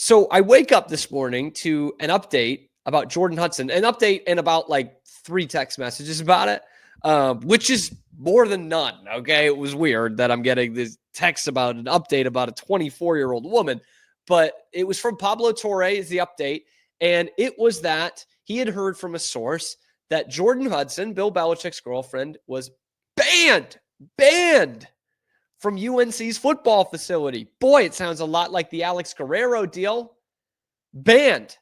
So I wake up this morning to an update about Jordon Hudson, an update and about like 3 text messages about it, which is more than none. Okay. It was weird that I'm getting this text about an update about a 24-year-old woman, but it was from Pablo Torre is the update. And it was that he had heard from a source that Jordon Hudson, Bill Belichick's girlfriend, was banned from UNC's football facility. Boy, it sounds a lot like the Alex Guerrero deal. Banned.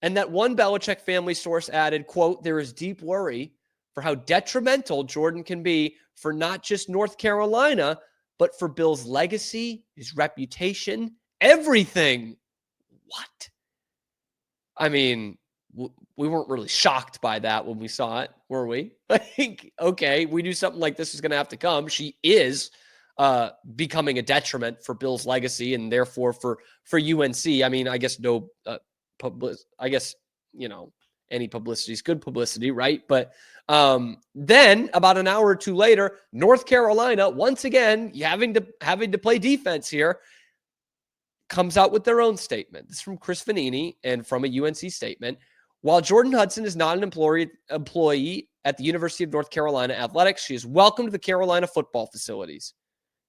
And that one Belichick family source added, quote, there is deep worry for how detrimental Jordon can be for not just North Carolina, but for Bill's legacy, his reputation, everything. What? I mean, we weren't really shocked by that when we saw it, were we? Like, okay, we knew something like this was going to have to come. She is becoming a detriment for Bill's legacy and therefore for UNC. I mean, I guess any publicity is good publicity, right? But then about an hour or two later, North Carolina, once again, having to play defense here, comes out with their own statement. This is from Chris Vanini and from a UNC statement. While Jordon Hudson is not an employee at the University of North Carolina Athletics, she is welcome to the Carolina football facilities.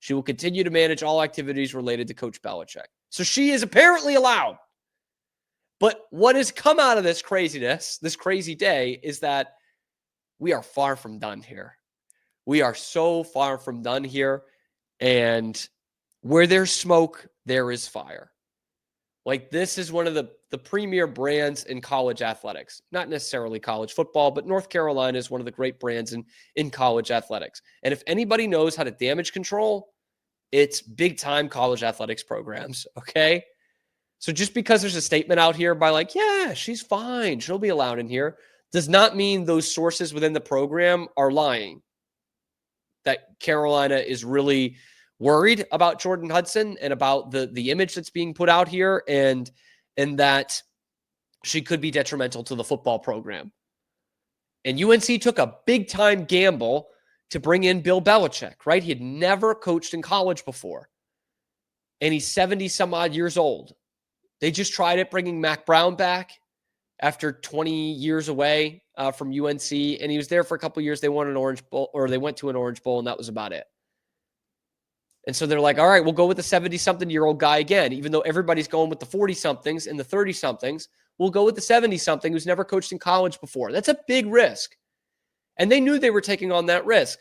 She will continue to manage all activities related to Coach Belichick. So she is apparently allowed. But what has come out of this craziness, this crazy day, is that we are far from done here. We are so far from done here. And where there's smoke, there is fire. Like, this is one of the premier brands in college athletics. Not necessarily college football, but North Carolina is one of the great brands in college athletics. And if anybody knows how to damage control, it's big-time college athletics programs, okay? So just because there's a statement out here by like, yeah, she's fine, she'll be allowed in here, does not mean those sources within the program are lying. That Carolina is really worried about Jordon Hudson and about the image that's being put out here and that she could be detrimental to the football program. And UNC took a big-time gamble to bring in Bill Belichick, right? He had never coached in college before. And he's 70-some-odd years old. They just tried it, bringing Mack Brown back after 20 years away from UNC. And he was there for a couple of years. They won an Orange Bowl, or they went to an Orange Bowl, and that was about it. And so they're like, all right, we'll go with the 70-something-year-old guy again. Even though everybody's going with the 40-somethings and the 30-somethings, we'll go with the 70-something who's never coached in college before. That's a big risk. And they knew they were taking on that risk.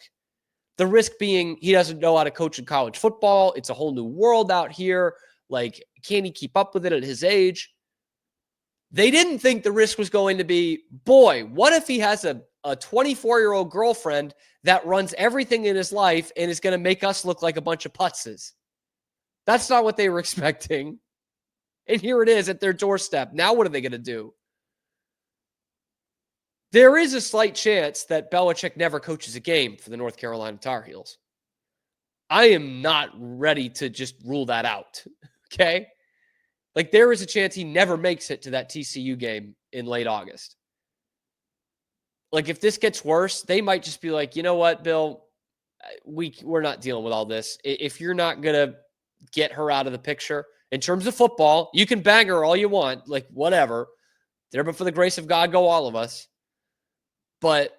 The risk being he doesn't know how to coach in college football. It's a whole new world out here. Like, can he keep up with it at his age? They didn't think the risk was going to be, boy, what if he has a 24-year-old girlfriend that runs everything in his life and is going to make us look like a bunch of putzes? That's not what they were expecting. And here it is at their doorstep. Now what are they going to do? There is a slight chance that Belichick never coaches a game for the North Carolina Tar Heels. I am not ready to just rule that out, okay? Like, there is a chance he never makes it to that TCU game in late August. Like, if this gets worse, they might just be like, you know what, Bill, we're not dealing with all this. If you're not going to get her out of the picture, in terms of football, you can bang her all you want, like, whatever. There but for the grace of God go all of us. But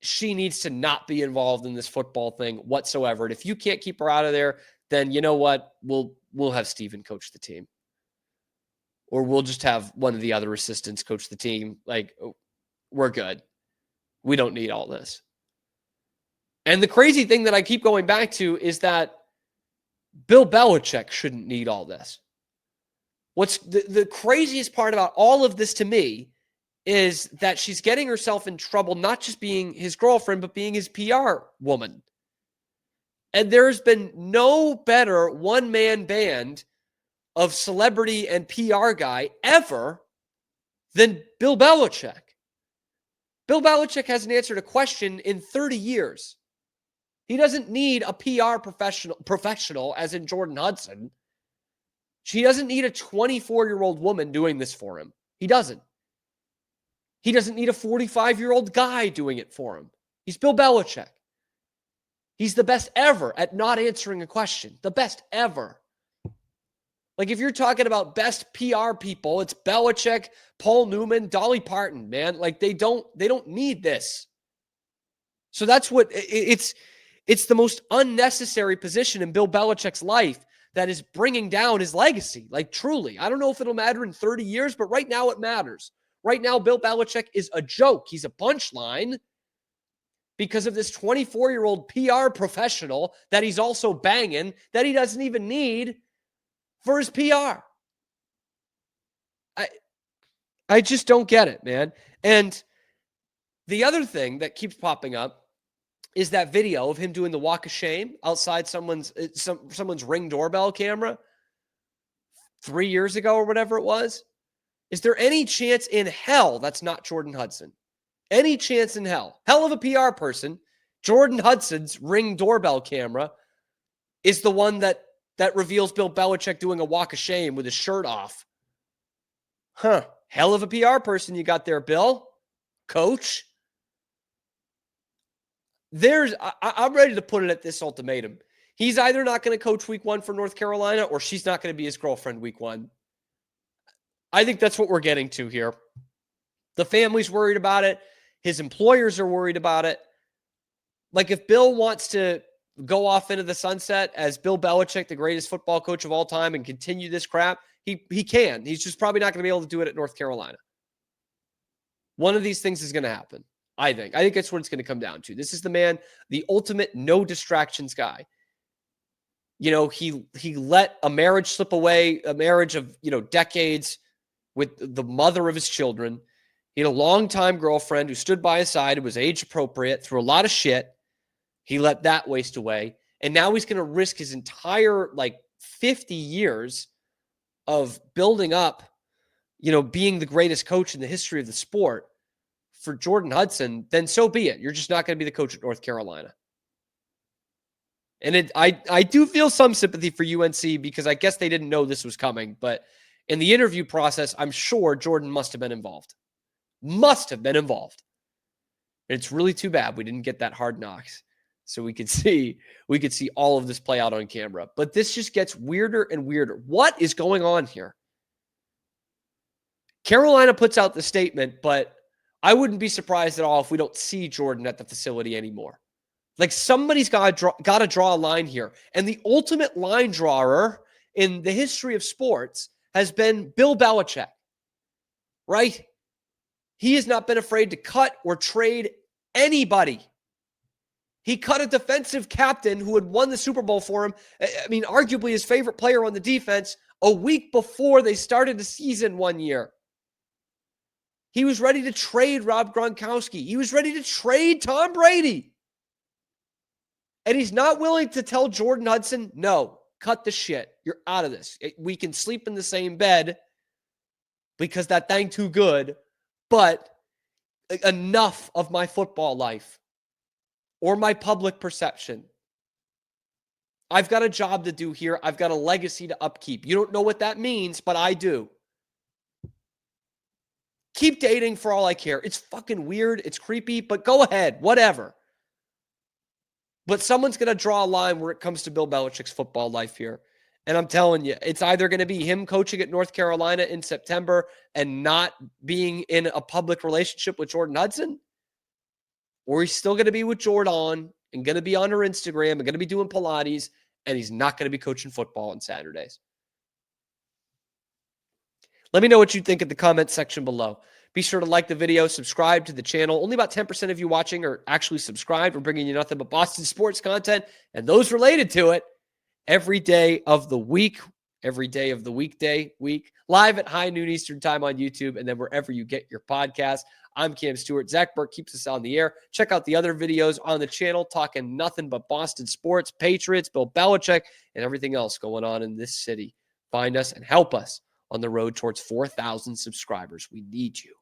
she needs to not be involved in this football thing whatsoever. And if you can't keep her out of there, then you know what? We'll have Steven coach the team. Or we'll just have one of the other assistants coach the team. Like, we're good. We don't need all this. And the crazy thing that I keep going back to is that Bill Belichick shouldn't need all this. What's the craziest part about all of this to me is that she's getting herself in trouble, not just being his girlfriend, but being his PR woman. And there's been no better one-man band of celebrity and PR guy ever than Bill Belichick. Bill Belichick hasn't answered a question in 30 years. He doesn't need a PR professional as in Jordon Hudson. He doesn't need a 24-year-old woman doing this for him. He doesn't. He doesn't need a 45-year-old guy doing it for him. He's Bill Belichick. He's the best ever at not answering a question. The best ever. Like, if you're talking about best PR people, it's Belichick, Paul Newman, Dolly Parton, man. Like, they don't need this. So that's what it's the most unnecessary position in Bill Belichick's life that is bringing down his legacy. Like, truly. I don't know if it'll matter in 30 years, but right now it matters. Right now, Bill Belichick is a joke. He's a punchline because of this 24-year-old PR professional that he's also banging that he doesn't even need for his PR. I just don't get it, man. And the other thing that keeps popping up is that video of him doing the walk of shame outside someone's Ring doorbell camera 3 years ago or whatever it was. Is there any chance in hell that's not Jordon Hudson? Any chance in hell? Hell of a PR person. Jordon Hudson's Ring doorbell camera is the one that reveals Bill Belichick doing a walk of shame with his shirt off. Huh. Hell of a PR person you got there, Bill. Coach. I'm ready to put it at this ultimatum. He's either not going to coach week 1 for North Carolina or she's not going to be his girlfriend week 1. I think that's what we're getting to here. The family's worried about it. His employers are worried about it. Like, if Bill wants to go off into the sunset as Bill Belichick, the greatest football coach of all time, and continue this crap, he can. He's just probably not going to be able to do it at North Carolina. One of these things is going to happen, I think. I think that's what it's going to come down to. This is the man, the ultimate no distractions guy. You know, he let a marriage slip away, a marriage of, decades with the mother of his children. He had a longtime girlfriend who stood by his side, who was age appropriate, through a lot of shit. He let that waste away. And now he's going to risk his entire, 50 years of building up, being the greatest coach in the history of the sport for Jordon Hudson. Then so be it. You're just not going to be the coach at North Carolina. And I do feel some sympathy for UNC because I guess they didn't know this was coming. But in the interview process, I'm sure Jordon must have been involved. Must have been involved. And it's really too bad we didn't get that Hard Knocks so we could see all of this play out on camera. But this just gets weirder and weirder. What is going on here? Carolina puts out the statement, but I wouldn't be surprised at all if we don't see Jordon at the facility anymore. Like, somebody's got to draw a line here. And the ultimate line drawer in the history of sports has been Bill Belichick, right? He has not been afraid to cut or trade anybody. He cut a defensive captain who had won the Super Bowl for him. I mean, arguably his favorite player on the defense a week before they started the season one year. He was ready to trade Rob Gronkowski. He was ready to trade Tom Brady. And he's not willing to tell Jordon Hudson, no, cut the shit. You're out of this. We can sleep in the same bed because that thing too good, but enough of my football life or my public perception. I've got a job to do here. I've got a legacy to upkeep. You don't know what that means, but I do. Keep dating for all I care. It's fucking weird. It's creepy, but go ahead. Whatever. But someone's going to draw a line where it comes to Bill Belichick's football life here. And I'm telling you, it's either going to be him coaching at North Carolina in September and not being in a public relationship with Jordon Hudson, or he's still going to be with Jordan and going to be on her Instagram and going to be doing Pilates, and he's not going to be coaching football on Saturdays. Let me know what you think in the comment section below. Be sure to like the video, subscribe to the channel. Only about 10% of you watching are actually subscribed. We're bringing you nothing but Boston sports content and those related to it every day of the week, every day of the week, live at high noon Eastern time on YouTube, and then wherever you get your podcast. I'm Cam Stewart. Zach Burke keeps us on the air. Check out the other videos on the channel, talking nothing but Boston sports, Patriots, Bill Belichick, and everything else going on in this city. Find us and help us on the road towards 4,000 subscribers. We need you.